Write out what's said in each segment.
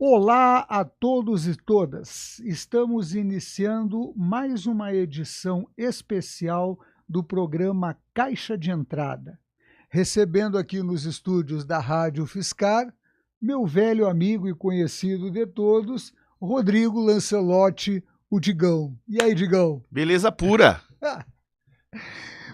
Olá a todos e todas. Estamos iniciando mais uma edição especial do programa Caixa de Entrada. Recebendo aqui nos estúdios da Rádio Fiscar, meu velho amigo e conhecido de todos, Rodrigo Lancelotti, o Digão. E aí, Digão? Beleza pura.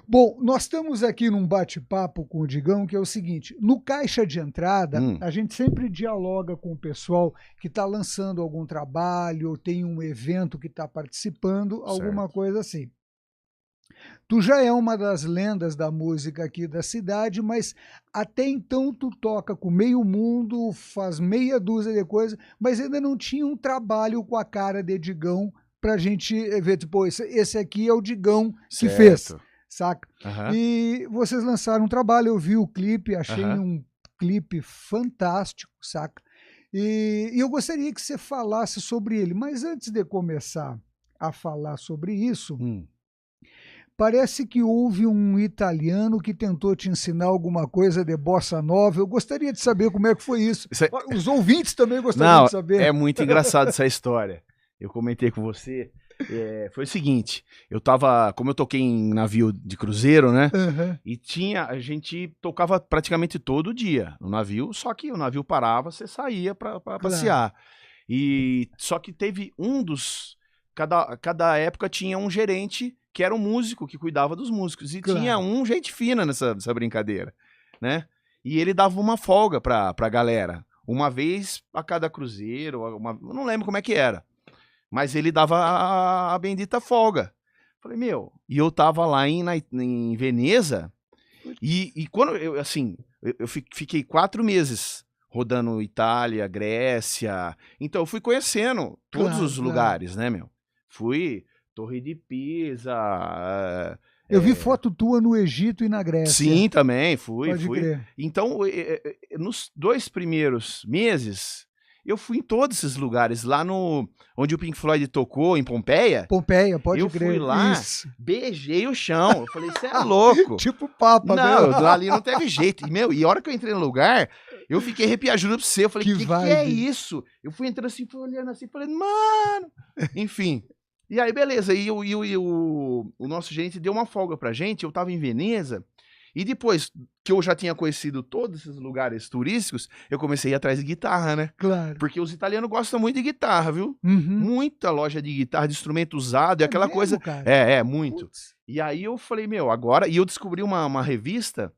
Bom, nós estamos aqui num bate-papo com o Digão, que é o seguinte: no Caixa de Entrada, a gente sempre dialoga com o pessoal que está lançando algum trabalho, ou tem um evento que está participando, alguma coisa assim. Tu já é uma das lendas da música aqui da cidade, mas até então tu toca com meio mundo, faz meia dúzia de coisas, mas ainda não tinha um trabalho com a cara de Digão pra gente ver, tipo, esse aqui é o Digão que fez. Saca? E vocês lançaram um trabalho, eu vi o clipe, achei um clipe fantástico, saca? E eu gostaria que você falasse sobre ele, mas antes de começar a falar sobre isso, parece que houve um italiano que tentou te ensinar alguma coisa de bossa nova. Eu gostaria de saber como é que foi isso. Os ouvintes também gostariam de saber. É muito engraçado essa história. Eu comentei com você. Foi o seguinte, como eu toquei em navio de cruzeiro, né? E a gente tocava praticamente todo dia no navio, só que o navio parava, você saía pra passear. E só que teve cada época tinha um gerente que era um músico que cuidava dos músicos. E tinha um gente fina nessa brincadeira, né? E ele dava uma folga pra galera, uma vez a cada cruzeiro, eu não lembro como é que era. Mas ele dava a bendita folga. Falei, meu, e eu tava lá em Veneza, e quando eu fiquei 4 meses rodando Itália, Grécia, então eu fui conhecendo todos os lugares, né, meu? Fui Torre de Pisa. Eu vi foto tua no Egito e na Grécia. Sim, também, fui. Crer. Então, nos 2 primeiros meses, eu fui em todos esses lugares, lá onde o Pink Floyd tocou, em Pompeia. Pompeia, pode crer. Eu fui lá, beijei o chão. Eu falei, você é louco. Tipo Papa, não, ali não teve jeito. E a hora que eu entrei no lugar, eu fiquei arrepiado, juro pra você. Eu falei, que é isso? Eu fui entrando assim, fui olhando assim, falei, mano. Enfim. E aí, beleza. E o nosso gerente deu uma folga pra gente. Eu tava em Veneza. E depois que eu já tinha conhecido todos esses lugares turísticos, eu comecei a ir atrás de guitarra, né? Claro. Porque os italianos gostam muito de guitarra, viu? Muita loja de guitarra, de instrumento usado, aquela mesmo, coisa. Cara? Muito. Putz. E aí eu falei, meu, agora... E eu descobri uma revista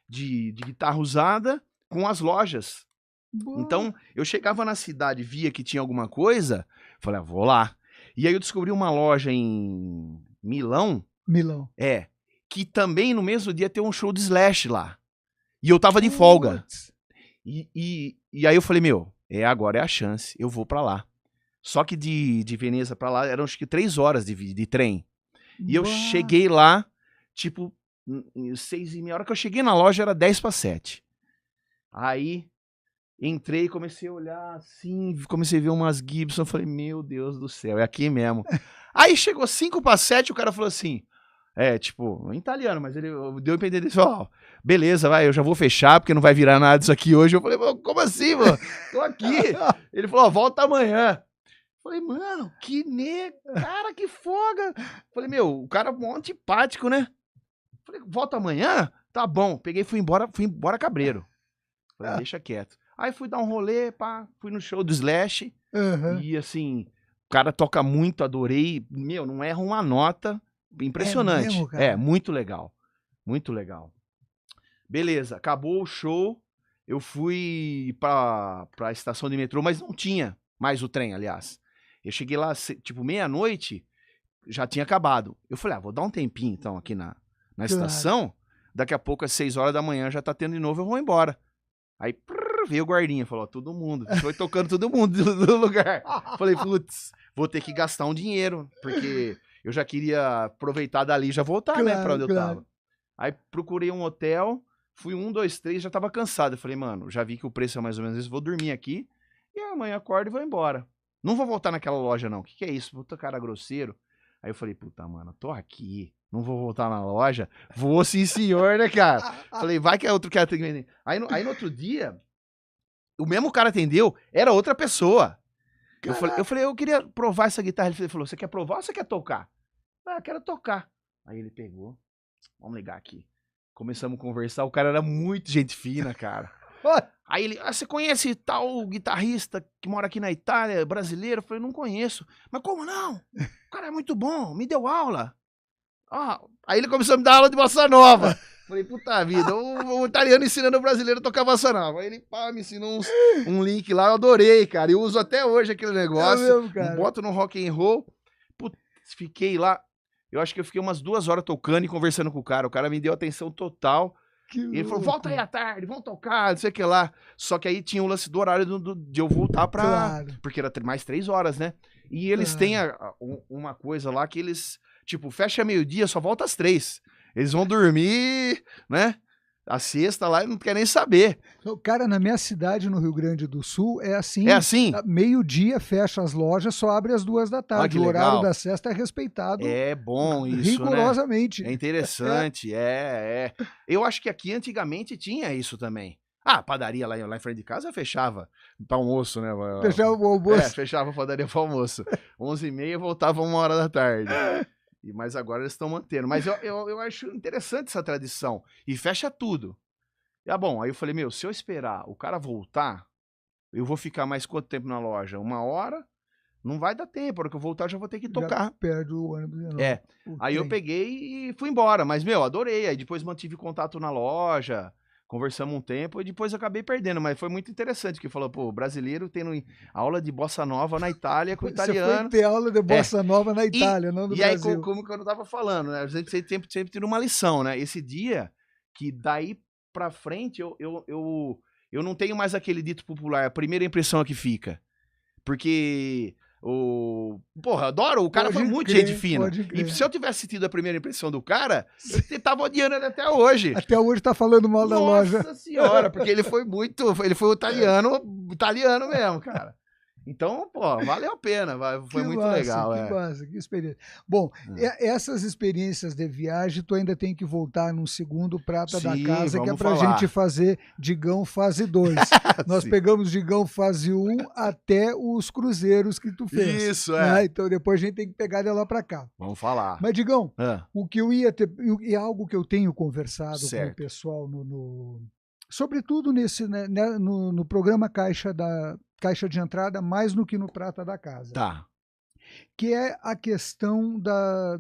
de guitarra usada com as lojas. Boa. Então, eu chegava na cidade, via que tinha alguma coisa, falei, vou lá. E aí eu descobri uma loja em Milão. Que também no mesmo dia tem um show de Slash lá. E eu tava de folga. E aí eu falei, meu, agora é a chance, eu vou pra lá. Só que de Veneza pra lá eram acho que 3 horas de trem. E eu cheguei lá, tipo, 6h30. A hora que eu cheguei na loja era 6:50. Aí entrei, comecei a olhar assim, comecei a ver umas Gibson, falei, meu Deus do céu, é aqui mesmo. Aí chegou 5:07, o cara falou assim... tipo, em italiano, mas ele deu a entender desse, beleza, vai, eu já vou fechar, porque não vai virar nada disso aqui hoje. Eu falei, como assim, mano? Tô aqui. Ele falou, volta amanhã. Eu falei, mano, cara, que folga. Eu falei, meu, o cara é um antipático, né? Eu falei, volta amanhã? Tá bom. Peguei, fui embora cabreiro. Falei, deixa quieto. Aí fui dar um rolê, fui no show do Slash, e assim, o cara toca muito, adorei. Meu, não erra uma nota. Impressionante. Mesmo, cara? Muito legal. Muito legal. Beleza, acabou o show. Eu fui pra estação de metrô, mas não tinha mais o trem, aliás. Eu cheguei lá, tipo, meia-noite, já tinha acabado. Eu falei, vou dar um tempinho, então, aqui na estação. Daqui a pouco, às 6 horas da manhã, já tá tendo de novo, eu vou embora. Aí, veio o guardinha, falou, todo mundo. Foi tocando todo mundo do lugar. Falei, putz, vou ter que gastar um dinheiro, porque... Eu já queria aproveitar dali e já voltar, né, pra onde eu tava. Aí procurei um hotel, fui 1, 2, 3, já tava cansado. Eu falei, mano, já vi que o preço é mais ou menos isso, vou dormir aqui e amanhã acordo e vou embora. Não vou voltar naquela loja, não. O que é isso? Puta cara grosseiro. Aí eu falei, puta, mano, tô aqui, não vou voltar na loja. Vou sim, senhor, né, cara? Falei, vai que é outro cara tem que vender. Aí no outro dia, o mesmo cara atendeu, era outra pessoa. Eu falei, eu queria provar essa guitarra. Ele falou, você quer provar ou você quer tocar? Ah, eu quero tocar. Aí ele pegou, vamos ligar aqui. Começamos a conversar, o cara era muito gente fina, cara. Aí ele, você conhece tal guitarrista que mora aqui na Itália, brasileiro? Eu falei, não conheço. Mas como não? O cara é muito bom, me deu aula. Aí ele começou a me dar aula de bossa nova. Falei, puta vida, o italiano ensinando o brasileiro a tocar bossa nova. Aí ele me ensinou um link lá, eu adorei, cara. Eu uso até hoje aquele negócio. É mesmo, cara. Boto no rock and roll. Putz, fiquei lá. Eu acho que eu fiquei umas 2 horas tocando e conversando com o cara. O cara me deu atenção total. E ele falou, volta aí à tarde, vamos tocar, não sei o que lá. Só que aí tinha o lance do horário de eu voltar pra... Claro. Porque era mais 3 horas, né? E eles têm uma coisa lá que eles... Tipo, fecha meio-dia, só volta às 3. Eles vão dormir, né? A sexta lá, não quer nem saber. Cara, na minha cidade, no Rio Grande do Sul, é assim. É assim? Meio-dia fecha as lojas, só abre às 2 da tarde. O horário da sesta é respeitado. É bom isso, rigorosamente. Né? É interessante, Eu acho que aqui antigamente tinha isso também. A padaria lá em frente de casa fechava para almoço, né? Fechava o almoço. Fechava a padaria para almoço. 11h30 voltava 1h da tarde. Mas agora eles estão mantendo. Mas eu acho interessante essa tradição. E fecha tudo. Bom, aí eu falei, se eu esperar o cara voltar, eu vou ficar mais quanto tempo na loja? 1 hora? Não vai dar tempo. A hora que eu voltar, eu já vou ter que tocar. Já perde o ônibus de novo. Aí eu peguei e fui embora. Mas, adorei. Aí depois mantive contato na loja. Conversamos um tempo e depois eu acabei perdendo, mas foi muito interessante, que falou, o brasileiro tendo aula de bossa nova na Itália com o italiano. Você foi ter aula de bossa nova na Itália, não no Brasil. E aí, como eu tava falando, né, a gente sempre tira uma lição, né, esse dia, que daí pra frente, eu não tenho mais aquele dito popular, a primeira impressão é que fica, porque... Porra, adoro, o cara foi muito gente fina. E se eu tivesse tido a primeira impressão do cara, eu tava odiando ele até hoje. Até hoje tá falando mal da loja. Nossa senhora, porque ele foi o italiano mesmo, cara. Então, valeu a pena, foi muito legal. Que massa, que experiência. Bom, essas experiências de viagem, tu ainda tem que voltar num segundo Prata da Casa, que é pra gente fazer Digão fase 2. Nós pegamos Digão fase 1 até os cruzeiros que tu fez. Isso, Então depois a gente tem que pegar de lá pra cá. Vamos falar. Mas, Digão, o que eu ia ter, é algo que eu tenho conversado com o pessoal, sobretudo no programa Caixa de Entrada, mais do que no Prata da Casa. Tá. Que é a questão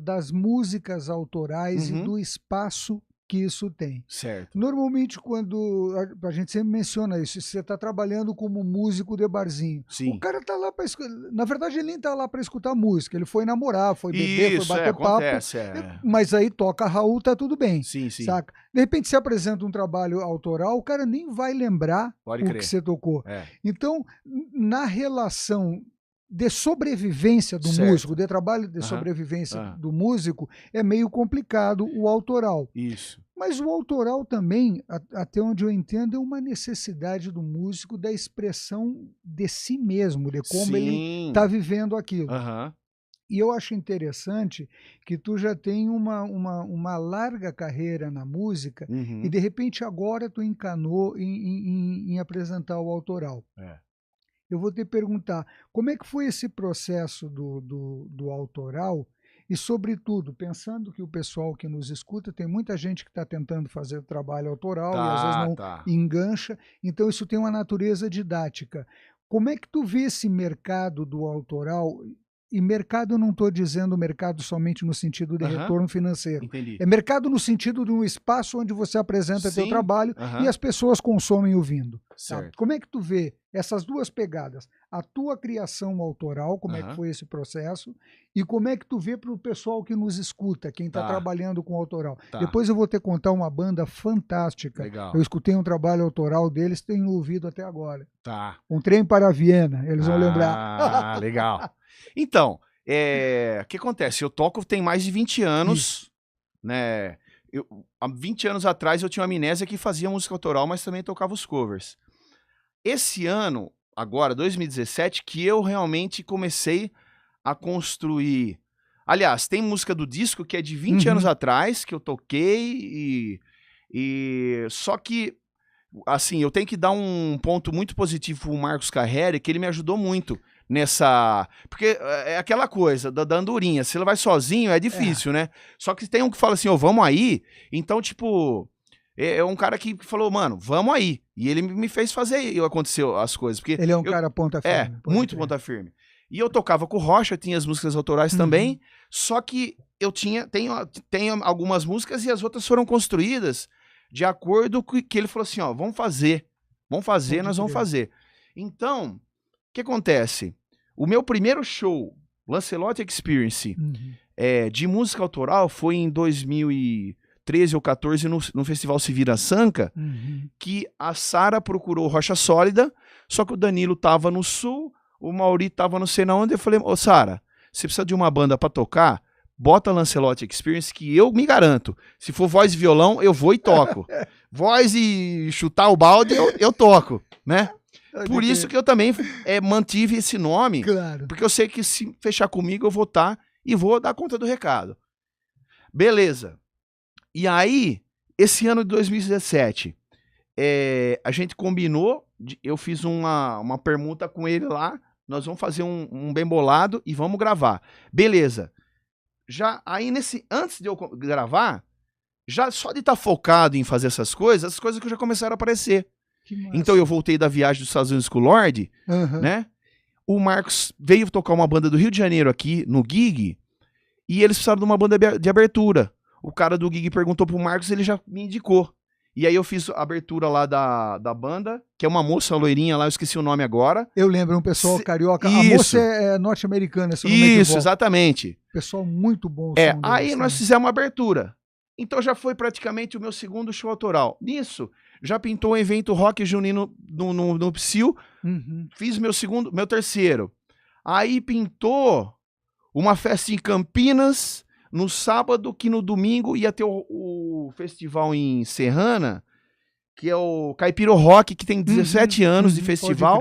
das músicas autorais e do espaço que isso tem. Certo. Normalmente, quando a gente sempre menciona isso, se você está trabalhando como músico de barzinho, o cara está lá para escutar. Na verdade, ele nem está lá para escutar música, ele foi namorar, foi beber, foi bater papo. Mas aí toca Raul, tá tudo bem. Sim. Saca? De repente, você apresenta um trabalho autoral, o cara nem vai lembrar que você tocou. Então, na relação de sobrevivência do músico, de trabalho de sobrevivência do músico, é meio complicado o autoral. Isso. Mas o autoral também, até onde eu entendo, é uma necessidade do músico da expressão de si mesmo, de como ele está vivendo aquilo. E eu acho interessante que tu já tem uma larga carreira na música e, de repente, agora tu encanou em apresentar o autoral. Eu vou te perguntar, como é que foi esse processo do autoral e, sobretudo, pensando que o pessoal que nos escuta, tem muita gente que está tentando fazer trabalho autoral e às vezes não engancha, então isso tem uma natureza didática. Como é que tu vê esse mercado do autoral? E mercado, eu não estou dizendo mercado somente no sentido de retorno financeiro. Entendi. É mercado no sentido de um espaço onde você apresenta teu trabalho e as pessoas consomem ouvindo. Tá? Como é que tu vê essas duas pegadas? A tua criação autoral, como é que foi esse processo? E como é que tu vê para o pessoal que nos escuta, quem está trabalhando com autoral? Depois eu vou te contar uma banda fantástica. Legal. Eu escutei um trabalho autoral deles, tenho ouvido até agora. Tá. Um Trem para Viena, eles vão lembrar. Legal. Então, o que acontece? Eu toco tem mais de 20 anos, né? Há 20 anos atrás eu tinha uma amnésia que fazia música autoral, mas também tocava os covers. Esse ano, agora, 2017, que eu realmente comecei a construir. Aliás, tem música do disco que é de 20 anos atrás, que eu toquei, só que assim, eu tenho que dar um ponto muito positivo pro Marcos Carreri, que ele me ajudou muito nessa... Porque é aquela coisa da andorinha, se ele vai sozinho é difícil, né? Só que tem um que fala assim, vamos aí, então, tipo... É um cara que falou, mano, vamos aí. E ele me fez fazer e aconteceu as coisas. Porque ele é um cara ponta firme. Muito ponta firme. E eu tocava com o Rocha, tinha as músicas autorais também, só que eu tenho algumas músicas e as outras foram construídas de acordo com que ele falou assim, ó, vamos fazer, nós vamos fazer. Então, o que acontece? O meu primeiro show, Lancelot Experience, de música autoral foi em 2013 ou 14 no Festival Se Vira Sanca, que a Sara procurou Rocha Sólida, só que o Danilo tava no Sul, o Mauri tava não sei na onde, eu falei, ô Sara, você precisa de uma banda pra tocar? Bota Lancelot Experience que eu me garanto. Se for voz e violão, eu vou e toco. Voz e chutar o balde, eu toco, né? Por isso que eu também mantive esse nome, claro. Porque eu sei que se fechar comigo eu vou estar e vou dar conta do recado. Beleza. E aí, esse ano de 2017, a gente combinou, eu fiz uma permuta com ele lá, nós vamos fazer um bem bolado e vamos gravar. Beleza. Já aí antes de eu gravar, já só de estar focado em fazer essas coisas, as coisas que já começaram a aparecer. Então eu voltei da viagem dos Estados Unidos com o Lorde, né? O Marcos veio tocar uma banda do Rio de Janeiro aqui no gig e eles precisaram de uma banda de abertura. O cara do gig perguntou pro Marcos, ele já me indicou. E aí eu fiz a abertura lá da banda, que é uma moça loirinha lá, eu esqueci o nome agora. Eu lembro, um pessoal carioca. Isso. A moça é norte-americana, se eu não me equivoco. Isso, exatamente. Pessoal muito bom. Aí nós fizemos uma abertura. Então já foi praticamente o meu segundo show autoral. Nisso, já pintou um evento rock junino no Psyll. Fiz meu terceiro. Aí pintou uma festa em Campinas no sábado, que no domingo ia ter o festival em Serrana, que é o Caipiro Rock, que tem 17 anos de festival.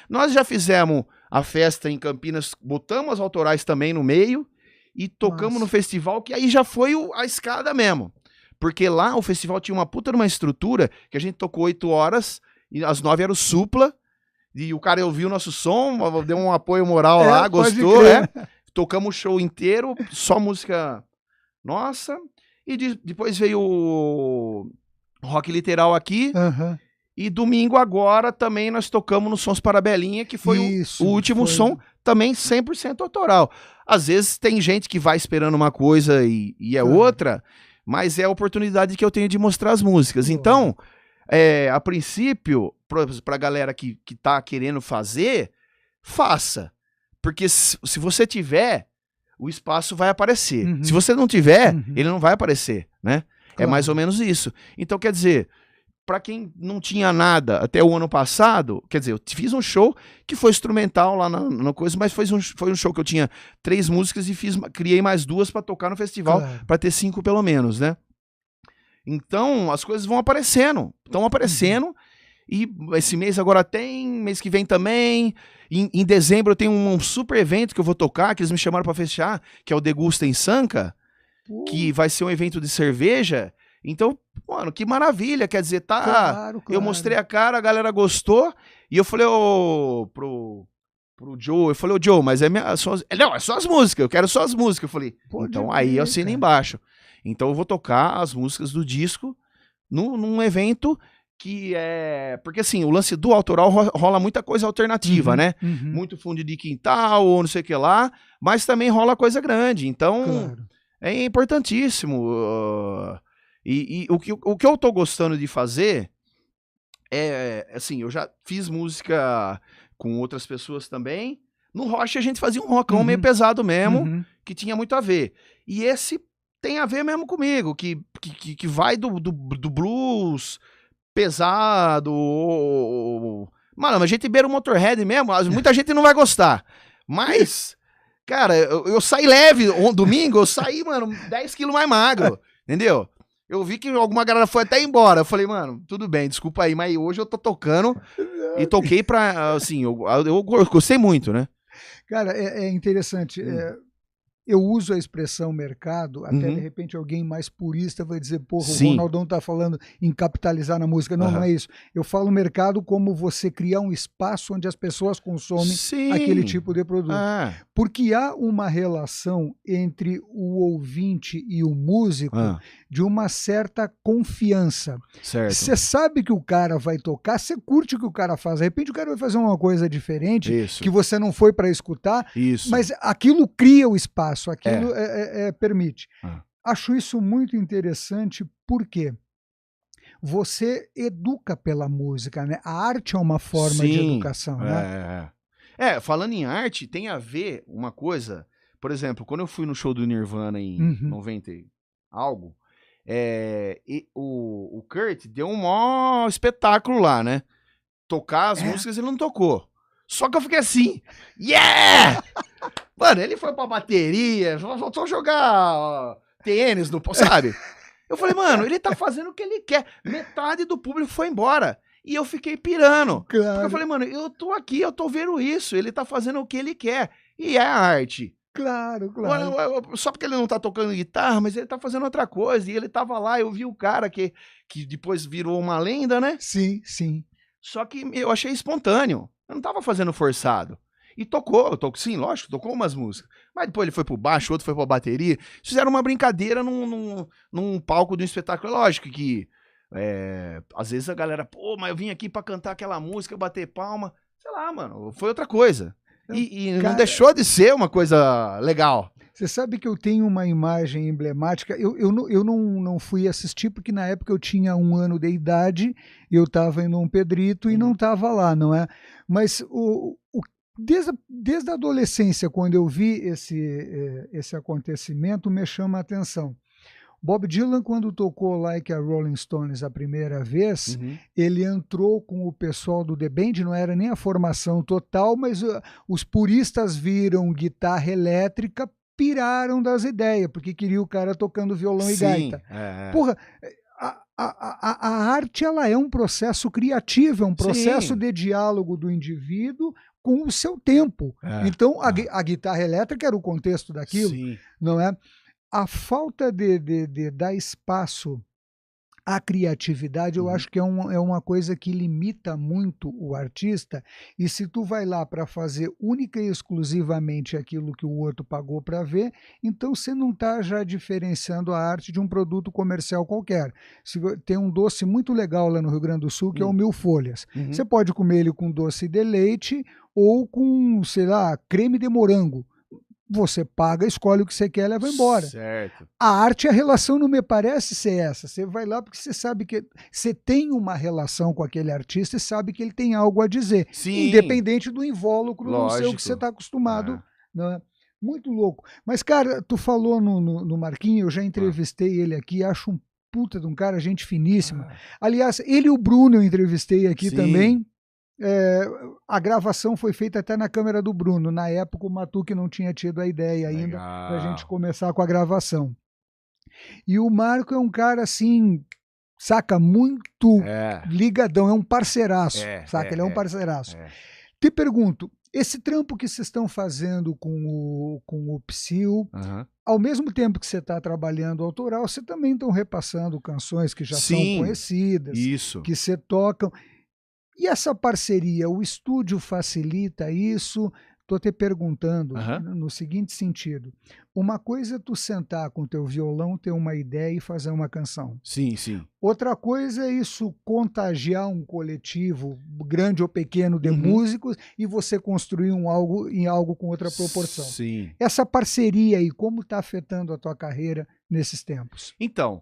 Nós já fizemos a festa em Campinas, botamos as autorais também no meio e tocamos no festival, que aí já foi a escada mesmo. Porque lá o festival tinha uma puta numa estrutura que a gente tocou 8 horas e às 9 era o Supla. E o cara ouviu o nosso som, deu um apoio moral lá, gostou, Tocamos o show inteiro, só música nossa. E depois veio o Rock Literal aqui. E domingo agora também nós tocamos no Sons Parabelinha, que foi o último som, também 100% autoral. Às vezes tem gente que vai esperando uma coisa e é outra, mas é a oportunidade que eu tenho de mostrar as músicas. Então, a princípio, pra galera que tá querendo fazer, faça. Porque se você tiver, o espaço vai aparecer. Se você não tiver, ele não vai aparecer, né? É mais ou menos isso. Então, quer dizer, pra quem não tinha nada até o ano passado, quer dizer, eu fiz um show que foi instrumental lá na coisa, mas foi um show que eu tinha 3 músicas e criei mais 2 pra tocar no festival, pra ter 5 pelo menos, né? Então, as coisas vão aparecendo. Estão aparecendo. E esse mês agora tem, mês que vem também. Em dezembro eu tenho um super evento que eu vou tocar, que eles me chamaram pra fechar, que é o Degusta em Sanca, que vai ser um evento de cerveja. Então, mano, que maravilha. Quer dizer, Claro. Eu mostrei a cara, a galera gostou. E eu falei pro Joe, Joe, mas não, é só as músicas, eu quero só as músicas. Eu falei, então aí eu assino embaixo. Então eu vou tocar as músicas do disco num evento que é... Porque assim, o lance do autoral rola muita coisa alternativa, né? Muito fundo de quintal, ou não sei o que lá, mas também rola coisa grande. Então, é importantíssimo. E o que eu tô gostando de fazer assim, eu já fiz música com outras pessoas também. No Rocha a gente fazia um rockão meio pesado mesmo, que tinha muito a ver. E esse tem a ver mesmo comigo, que vai do blues pesado. Mano, a gente beira o Motorhead mesmo, muita gente não vai gostar. Mas, cara, eu saí leve. Domingo eu saí, mano, 10 quilos mais magro, entendeu? Eu vi que alguma galera foi até embora. Eu falei, mano, tudo bem, desculpa aí, mas hoje eu tô tocando e toquei pra, assim, eu gostei muito, né? Cara, é interessante. eu uso a expressão mercado, até de repente alguém mais purista vai dizer, porra, o Ronaldão tá falando em capitalizar na música. Não, não é isso. Eu falo mercado como você criar um espaço onde as pessoas consomem aquele tipo de produto. Porque há uma relação entre o ouvinte e o músico de uma certa confiança. Você sabe que o cara vai tocar, você curte o que o cara faz. De repente o cara vai fazer uma coisa diferente que você não foi para escutar, mas aquilo cria o espaço. Aquilo permite. Acho isso muito interessante porque você educa pela música, né? A arte é uma forma de educação, né? Falando em arte, tem a ver uma coisa, por exemplo, quando eu fui no show do Nirvana em 90 e algo, o Kurt deu um maior espetáculo lá, né? Tocar as músicas ele não tocou. Só que eu fiquei assim, yeah! Mano, ele foi pra bateria, voltou a jogar tênis, sabe? Eu falei, mano, ele tá fazendo o que ele quer. Metade do público foi embora. E eu fiquei pirando. Claro. Porque eu falei, mano, eu tô aqui, eu tô vendo isso. Ele tá fazendo o que ele quer. E é a arte. Claro. Só porque ele não tá tocando guitarra, mas ele tá fazendo outra coisa. E ele tava lá, eu vi o cara que depois virou uma lenda, né? Sim. Só que eu achei espontâneo. Eu não tava fazendo forçado. E tocou, sim, lógico, tocou umas músicas. Mas depois ele foi pro baixo, outro foi pra bateria. Fizeram uma brincadeira num palco de um espetáculo. Lógico que às vezes a galera, pô, mas eu vim aqui pra cantar aquela música, bater palma. Sei lá, mano, foi outra coisa. E cara, não deixou de ser uma coisa legal. Você sabe que eu tenho uma imagem emblemática. Eu não fui assistir porque na época eu tinha 1 ano de idade, eu estava em Dom Pedrito e não estava lá, não é? Mas desde a adolescência, quando eu vi esse acontecimento, me chama a atenção. Bob Dylan, quando tocou Like a Rolling Stones a primeira vez, ele entrou com o pessoal do The Band, não era nem a formação total, mas os puristas viram guitarra elétrica, piraram das ideias, porque queria o cara tocando violão e gaita. Porra, a arte ela é um processo criativo, é um processo de diálogo do indivíduo com o seu tempo. Então, a guitarra elétrica era o contexto daquilo, não é? A falta de dar espaço à criatividade, eu acho que é uma coisa que limita muito o artista, e se tu vai lá para fazer única e exclusivamente aquilo que o outro pagou para ver, então você não está já diferenciando a arte de um produto comercial qualquer. Tem um doce muito legal lá no Rio Grande do Sul, que é o Mil Folhas. Você pode comer ele com doce de leite ou com, sei lá, creme de morango. Você paga, escolhe o que você quer e leva embora. Certo. A arte, a relação não me parece ser essa. Você vai lá porque você sabe que você tem uma relação com aquele artista e sabe que ele tem algo a dizer. Sim. Independente do invólucro, não sei o que você está acostumado. Né? Muito louco. Mas, cara, tu falou no Marquinhos, eu já entrevistei ele aqui, acho um puta de um cara, gente finíssima. Aliás, ele e o Bruno eu entrevistei aqui também. A gravação foi feita até na câmera do Bruno. Na época o Matuque não tinha tido a ideia ainda para a gente começar com a gravação. E o Marco é um cara assim, saca, muito ligadão, é um parceiraço, saca? Ele é um parceiraço. Te pergunto, esse trampo que vocês estão fazendo com o Psyll, ao mesmo tempo que você está trabalhando autoral, você também estão repassando canções que já são conhecidas, que você tocam. E essa parceria, o estúdio facilita isso? Estou te perguntando no seguinte sentido. Uma coisa é tu sentar com o teu violão, ter uma ideia e fazer uma canção. Sim. Outra coisa é isso contagiar um coletivo, grande ou pequeno, de músicos e você construir algo com outra proporção. Sim. Essa parceria aí, como está afetando a tua carreira nesses tempos? Então,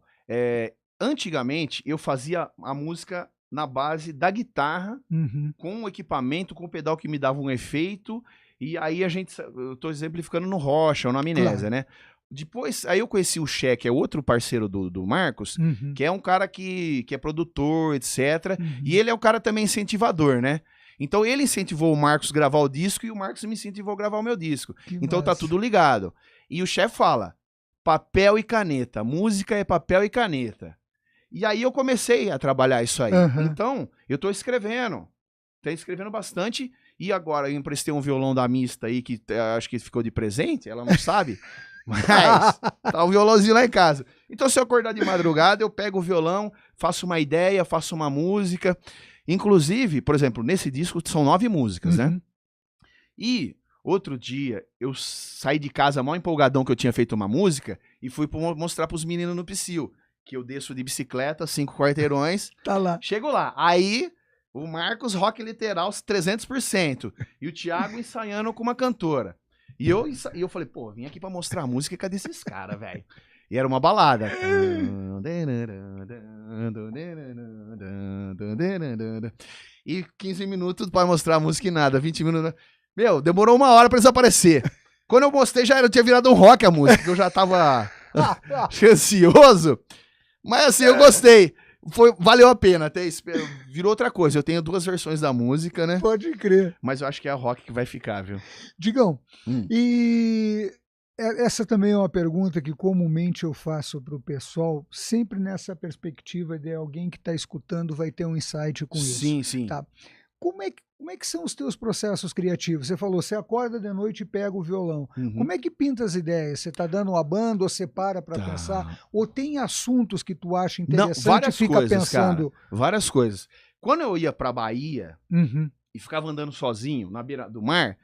antigamente eu fazia a música na base da guitarra, com o equipamento, com o pedal que me dava um efeito, e aí eu tô exemplificando no Rocha ou na Amnésia, né? Depois, aí eu conheci o Che, que é outro parceiro do Marcos, que é um cara que é produtor, etc. E ele é um cara também incentivador, né? Então ele incentivou o Marcos a gravar o disco e o Marcos me incentivou a gravar o meu disco. Então tá tudo ligado. E o Che fala, papel e caneta, música é papel e caneta. E aí eu comecei a trabalhar isso aí. Então, eu tô escrevendo bastante, e agora eu emprestei um violão da Mista aí, que acho que ficou de presente, ela não sabe. Mas tá o violãozinho lá em casa. Então, se eu acordar de madrugada, eu pego o violão, faço uma ideia, faço uma música. Inclusive, por exemplo, nesse disco são 9 músicas, né? E outro dia, eu saí de casa mal empolgadão que eu tinha feito uma música e fui mostrar pros meninos no Psyll, que eu desço de bicicleta, 5 quarteirões. Tá lá. Chego lá. Aí, o Marcos rock literal 300%. E o Thiago ensaiando com uma cantora. E eu falei, pô, vim aqui pra mostrar a música, cadê esses caras, velho? E era uma balada. E 15 minutos pra mostrar a música e nada, 20 minutos. Meu, demorou 1 hora pra eles aparecer. Quando eu mostrei, já tinha virado um rock a música, que eu já tava ansioso. Mas assim, eu gostei. Valeu a pena. Até virou outra coisa. Eu tenho 2 versões da música, né? Pode crer. Mas eu acho que é a rock que vai ficar, viu? Digão, e essa também é uma pergunta que comumente eu faço para o pessoal, sempre nessa perspectiva de alguém que está escutando vai ter um insight com isso. Sim, sim. Tá? Como é que são os teus processos criativos? Você falou, você acorda de noite e pega o violão. Como é que pinta as ideias? Você está dando uma banda ou você para pensar? Ou tem assuntos que tu acha interessante e fica pensando? Cara, várias coisas. Quando eu ia pra Bahia e ficava andando sozinho na beira do mar,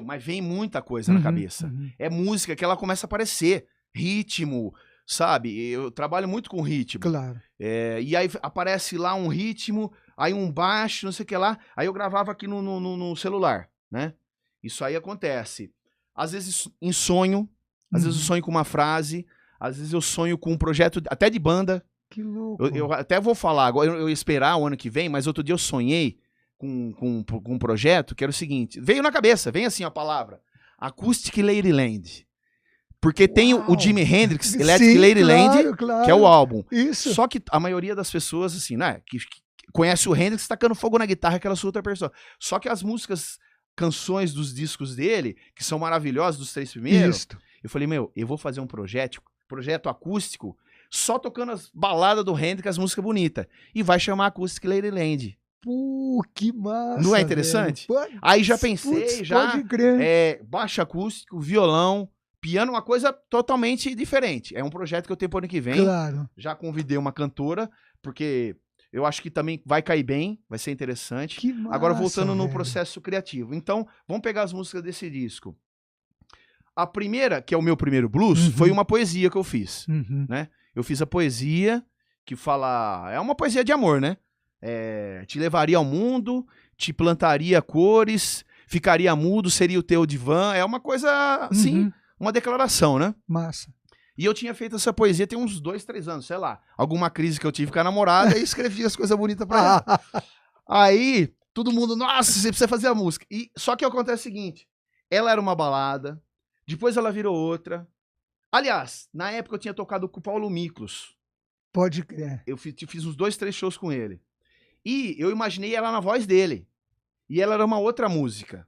mas vem muita coisa na cabeça. É música que ela começa a aparecer. Ritmo, sabe? Eu trabalho muito com ritmo. Claro. E aí aparece lá um ritmo, aí um baixo, não sei o que lá. Aí eu gravava aqui no celular, né? Isso aí acontece. Às vezes em sonho, às vezes eu sonho com uma frase, às vezes eu sonho com um projeto até de banda. Que louco. Eu até vou falar, agora eu ia esperar o ano que vem, mas outro dia eu sonhei com um projeto que era o seguinte, veio na cabeça, vem assim a palavra, Acoustic Ladyland. Porque tem o Jimi Hendrix, Electric Ladyland, claro. Que é o álbum. Isso. Só que a maioria das pessoas, assim, né, que conhece o Hendrix tacando fogo na guitarra, aquela sua outra pessoa. Só que as músicas, canções dos discos dele, que são maravilhosas, dos 3 primeiros, isso. Eu falei, eu vou fazer um projeto acústico, só tocando as baladas do Hendrix, as músicas bonitas. E vai chamar Acoustic Ladyland. Pô, que massa. Não é interessante? Aí já pensei, pode crer. Baixo acústico, violão, piano, uma coisa totalmente diferente. É um projeto que eu tenho pro ano que vem. Claro. Já convidei uma cantora, porque eu acho que também vai cair bem, vai ser interessante. Que massa, agora, voltando no processo criativo. Então, vamos pegar as músicas desse disco. A primeira, que é o meu primeiro blues, foi uma poesia que eu fiz, né? Eu fiz a poesia que fala... É uma poesia de amor, né? Te levaria ao mundo, te plantaria cores, ficaria mudo, seria o teu divã. É uma coisa, assim, uma declaração, né? Massa. E eu tinha feito essa poesia tem uns 2, 3 anos, sei lá. Alguma crise que eu tive com a namorada e escrevi as coisas bonitas pra ela. Aí, todo mundo, nossa, você precisa fazer a música. Só que acontece o seguinte, ela era uma balada, depois ela virou outra. Aliás, na época eu tinha tocado com o Paulo Miklos. Pode crer. Eu fiz uns 2, 3 shows com ele. E eu imaginei ela na voz dele. E ela era uma outra música.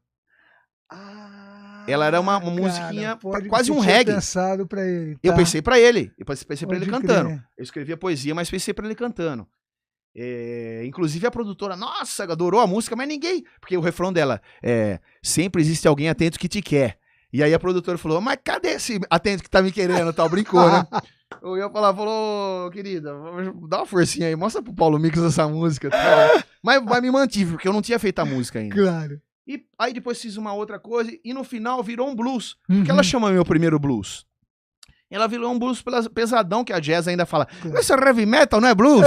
Ela era uma musiquinha, quase um reggae. Pensado pra ele, tá? Eu pensei pra ele. Eu pensei pra ele cantando. Eu escrevi a poesia, mas pensei pra ele cantando. Inclusive a produtora, nossa, adorou a música, mas ninguém... Porque o refrão dela sempre existe alguém atento que te quer. E aí a produtora falou, mas cadê esse atento que tá me querendo? Tal, brincou, né? Eu ia falar, falou, querida, dá uma forcinha aí, mostra pro Paulo Miklos essa música. Tal. Mas me mantive, porque eu não tinha feito a música ainda. Claro. E aí depois fiz uma outra coisa, e no final virou um blues. Porque ela chama meu primeiro blues. Ela virou um blues pesadão, que a Jazz ainda fala, isso é heavy metal, não é blues?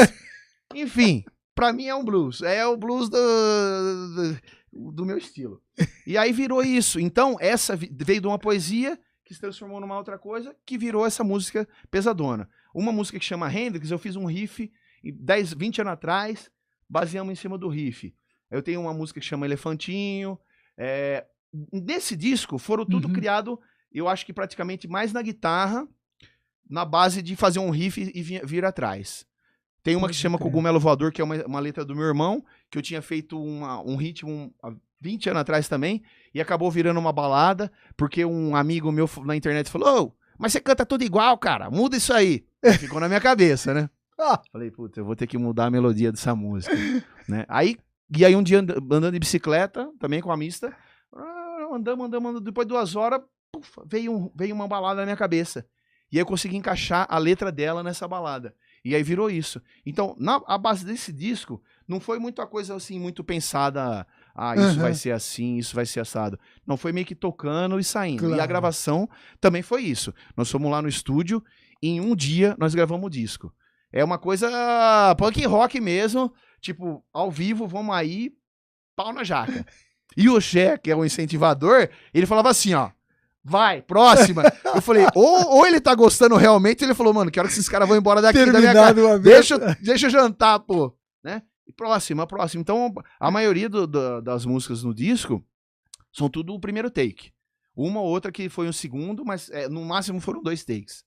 Enfim, pra mim é um blues. É o blues do meu estilo. E aí virou isso. Então, essa veio de uma poesia que se transformou numa outra coisa, que virou essa música pesadona. Uma música que chama Hendrix, eu fiz um riff 10, 20 anos atrás, baseamos em cima do riff. Eu tenho uma música que chama Elefantinho. Nesse disco, foram tudo criado, eu acho que praticamente mais na guitarra, na base de fazer um riff e vir atrás. Tem uma que se chama Cogumelo Voador, que é uma letra do meu irmão, que eu tinha feito um ritmo há 20 anos atrás também, e acabou virando uma balada, porque um amigo meu na internet falou, mas você canta tudo igual, cara, muda isso aí. Ficou na minha cabeça, né? Falei, puta, eu vou ter que mudar a melodia dessa música, né? E aí um dia andando de bicicleta, também com a mista, andando, depois de 2 horas, veio uma balada na minha cabeça. E aí eu consegui encaixar a letra dela nessa balada. E aí virou isso. Então, a base desse disco, não foi muita coisa assim, muito pensada, isso vai ser assim, isso vai ser assado. Não, foi meio que tocando e saindo. Claro. E a gravação também foi isso. Nós fomos lá no estúdio e em um dia nós gravamos o disco. É uma coisa punk rock mesmo, tipo, ao vivo, vamos aí, pau na jaca. E o Xé, que é o incentivador, ele falava assim, ó, vai, próxima. Eu falei, ou ele tá gostando realmente, ele falou, mano, quero que esses caras vão embora daqui da minha casa. Deixa eu jantar, pô. Né? E próxima. Então, a maioria das músicas no disco são tudo o primeiro take. Uma ou outra que foi um segundo, mas no máximo foram 2 takes.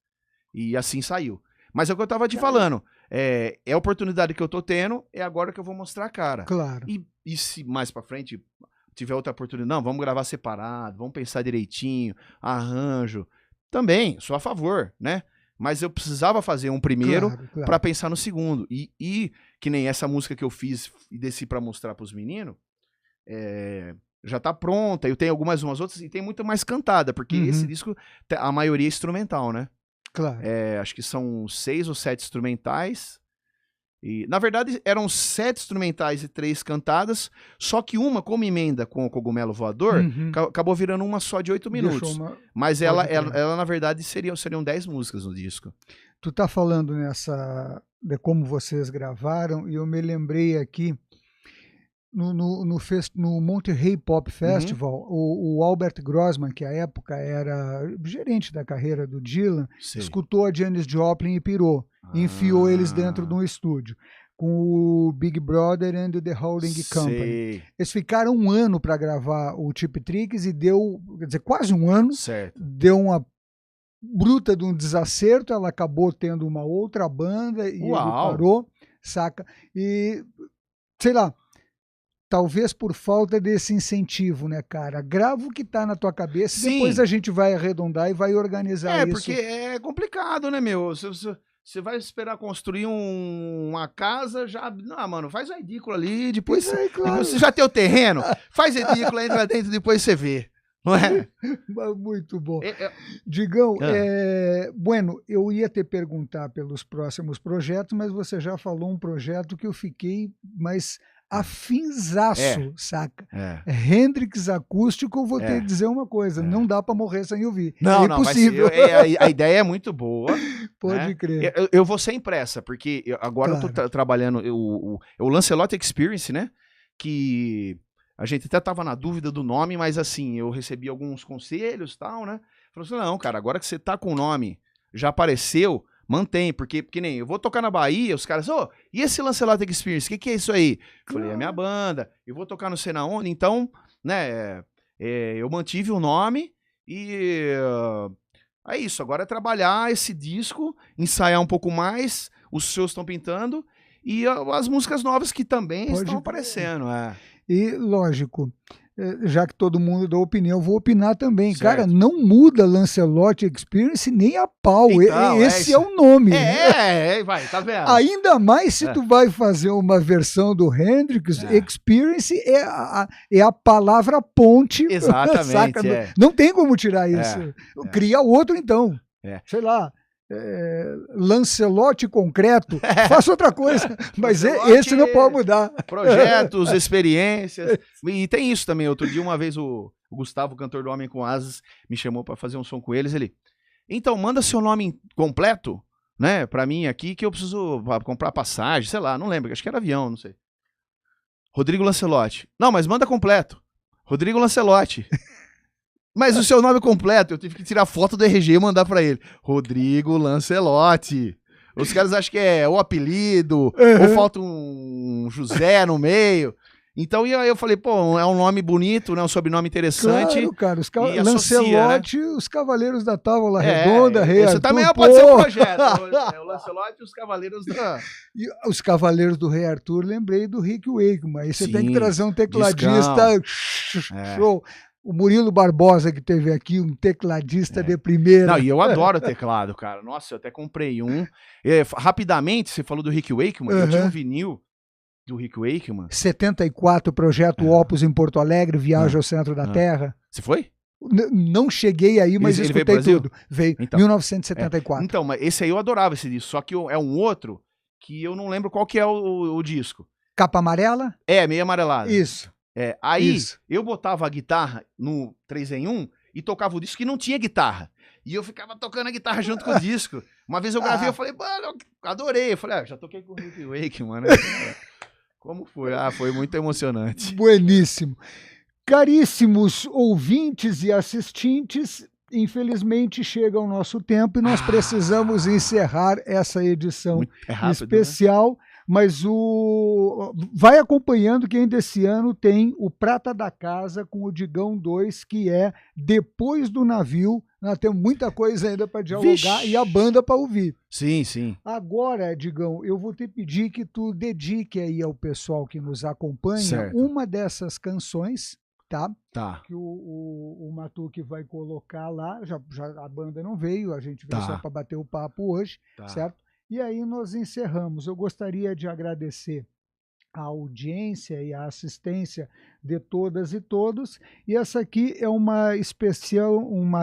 E assim saiu. Mas é o que eu tava te falando. É a oportunidade que eu tô tendo, é agora que eu vou mostrar a cara. Claro. E se mais pra frente tiver outra oportunidade, não, vamos gravar separado, vamos pensar direitinho, arranjo. Também, sou a favor, né? Mas eu precisava fazer um primeiro pra pensar no segundo. E que nem essa música que eu fiz e desci pra mostrar pros meninos, já tá pronta. Eu tenho umas outras e tem muito mais cantada, porque esse disco, a maioria é instrumental, né? Claro. Acho que são 6 ou 7 instrumentais. E, na verdade, eram 7 instrumentais e 3 cantadas, só que uma, como emenda com o Cogumelo Voador, acabou virando uma só de 8 minutos. Mas ela, na verdade, seriam 10 músicas no disco. Tu tá falando de como vocês gravaram, e eu me lembrei aqui, no Monterey Pop Festival, o Albert Grossman, que à época era gerente da carreira do Dylan, escutou a Janis Joplin e pirou. Enfiou eles dentro de um estúdio com o Big Brother and the Holding Company. Eles ficaram 1 ano para gravar o Cheap Tricks e deu, quer dizer, quase 1 ano. Certo. Deu uma bruta de um desacerto, ela acabou tendo uma outra banda e ele parou, saca? E, sei lá, talvez por falta desse incentivo, né, cara? Grava o que tá na tua cabeça e depois a gente vai arredondar e vai organizar isso. Porque é complicado, né, meu? Você vai esperar construir uma casa, já... Não, mano, faz a edícula ali, depois você já tem o terreno, faz a edícula, entra dentro, depois você vê. Não é? Muito bom. Digão, bueno, eu ia te perguntar pelos próximos projetos, mas você já falou um projeto que eu fiquei mais afinzaço, saca? Hendrix acústico, eu vou ter que dizer uma coisa, não dá pra morrer sem ouvir. Não, é impossível. A ideia é muito boa. Pode crer. Eu vou sem pressa, porque agora eu tô trabalhando o Lancelot Experience, né? Que a gente até tava na dúvida do nome, mas assim, eu recebi alguns conselhos e tal, né? Falou assim, não, cara, agora que você tá com o nome, já apareceu, mantém, porque nem eu vou tocar na Bahia, os caras, e esse Lancelot Experience, o que é isso aí? Falei, é a minha banda, eu vou tocar não sei na onde, então, né, eu mantive o nome e é isso, agora é trabalhar esse disco, ensaiar um pouco mais, os shows estão pintando e as músicas novas que também estão aparecendo. E, lógico, já que todo mundo dá opinião, eu vou opinar também. Certo. Cara, não muda Lancelot Experience nem a pau. Então, esse é o nome. Vai, tá vendo? Ainda mais se tu vai fazer uma versão do Hendrix, Experience é a palavra ponte. Exatamente. Saca? Não tem como tirar isso. Cria outro, então. Sei lá. Lancelot concreto, faça outra coisa, mas esse não pode mudar. Projetos, experiências, e tem isso também. Outro dia, uma vez, o Gustavo, cantor do Homem com Asas, me chamou pra fazer um som com eles. Então, manda seu nome completo, né, pra mim aqui, que eu preciso comprar passagem, sei lá, não lembro, acho que era avião, não sei. Rodrigo Lancelotti. Não, mas manda completo. Rodrigo Lancelotti. Mas o seu nome completo, eu tive que tirar foto do RG e mandar pra ele. Rodrigo Lancelotti. Os caras acham que é o apelido, ou falta um José no meio. Então eu falei, pô, é um nome bonito, né? Um sobrenome interessante. Claro, cara, Lancelotti, né? Os Cavaleiros da Távola Redonda, Rei Arthur. Você também pode ser um projeto. O Lancelotti e os Cavaleiros da... E os Cavaleiros do Rei Arthur, lembrei do Rick Wakeman. Aí você tem que trazer um tecladista show. O Murilo Barbosa, que teve aqui, um tecladista de primeira. Não, e eu adoro teclado, cara. Nossa, eu até comprei um. Rapidamente, você falou do Rick Wakeman, eu tinha um vinil do Rick Wakeman. 74, projeto Opus em Porto Alegre, Viagem ao Centro da Terra. Você foi? Não cheguei aí, mas Ele escutei tudo. Veio, então, 1974. Então, mas esse aí eu adorava esse disco, só que é um outro que eu não lembro qual que é o disco. Capa amarela? É, meio amarelado. Isso. Aí, Isso. eu botava a guitarra no 3 em 1 e tocava o disco que não tinha guitarra. E eu ficava tocando a guitarra junto com o disco. Uma vez eu gravei, eu falei, mano, eu adorei. Eu falei, já toquei com o Rick Wake, mano. Como foi? Foi muito emocionante. Bueníssimo. Caríssimos ouvintes e assistentes, infelizmente chega o nosso tempo e nós precisamos encerrar essa edição rápido, especial. Né? Mas vai acompanhando que ainda esse ano tem o Prata da Casa com o Digão 2, que é Depois do Navio. Nós temos muita coisa ainda para dialogar e a banda para ouvir. Sim, sim. Agora, Digão, eu vou te pedir que tu dedique aí ao pessoal que nos acompanha uma dessas canções, tá? Que o Matuque vai colocar lá. Já a banda não veio, a gente veio só para bater o papo hoje, certo? E aí nós encerramos. Eu gostaria de agradecer a audiência e a assistência de todas e todos. E essa aqui é uma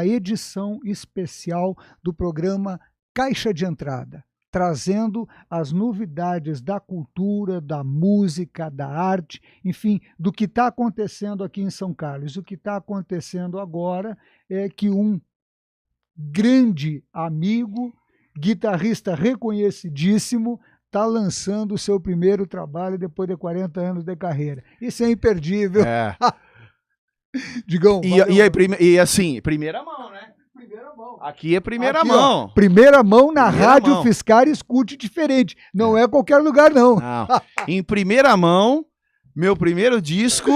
edição especial do programa Caixa de Entrada, trazendo as novidades da cultura, da música, da arte, enfim, do que está acontecendo aqui em São Carlos. O que está acontecendo agora é que um grande amigo, guitarrista reconhecidíssimo, está lançando o seu primeiro trabalho depois de 40 anos de carreira. Isso é imperdível. Digão, e assim, primeira mão, né? Primeira mão. Aqui é primeira mão. Ó, primeira mão na Rádio Fiscar, escute diferente. Não é qualquer lugar, não. Em primeira mão, meu primeiro disco,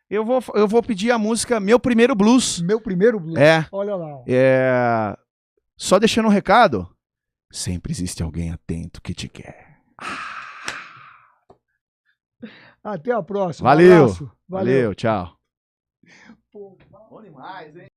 eu vou pedir a música Meu Primeiro Blues. Meu Primeiro Blues. Olha lá. Só deixando um recado, sempre existe alguém atento que te quer. Até a próxima. Valeu. Valeu, tchau. Pô, bom demais, hein?